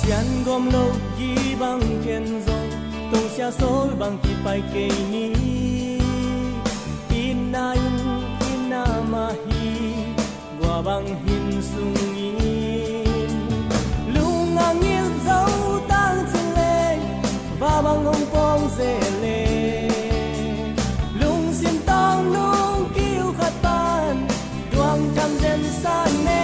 Sian gom lo gi bang khen zo tong sia sol bang ki pai ke ni ina ma hi gwa bang hin sung in lung ang il zo tang chen le va bang ong pong ze le lung sim tang nung kiu khat pan duang tham zen san ne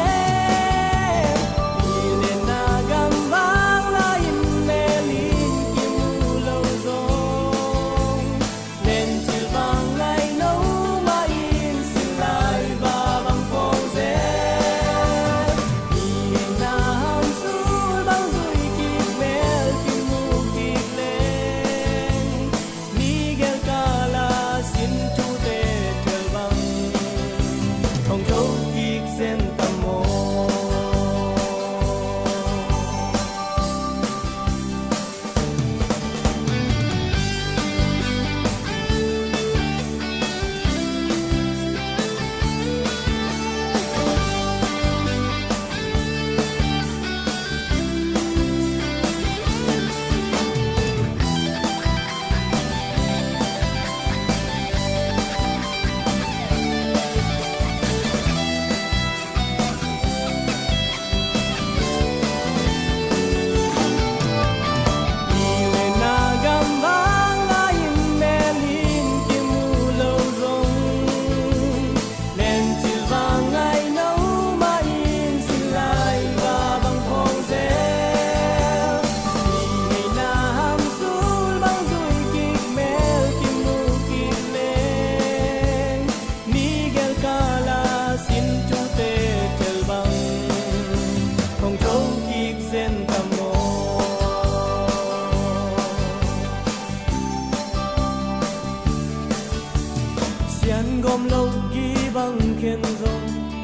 Sian gom lo gi bang khen zo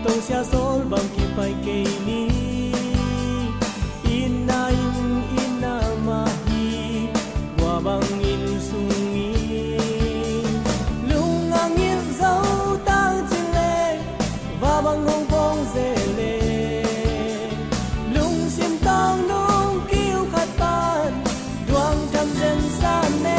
tong sia sol bang ki pai ke ni ina ma hi gwa bang in sung in lung ang il zo tang chen le va bang ong bong ze le lung sim tang nung kiu khat pan duang tham zen san ne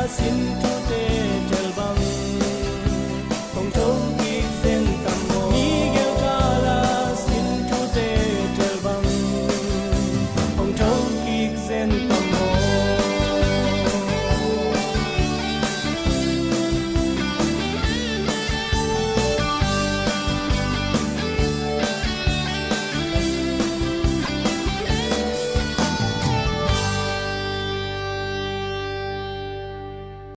sin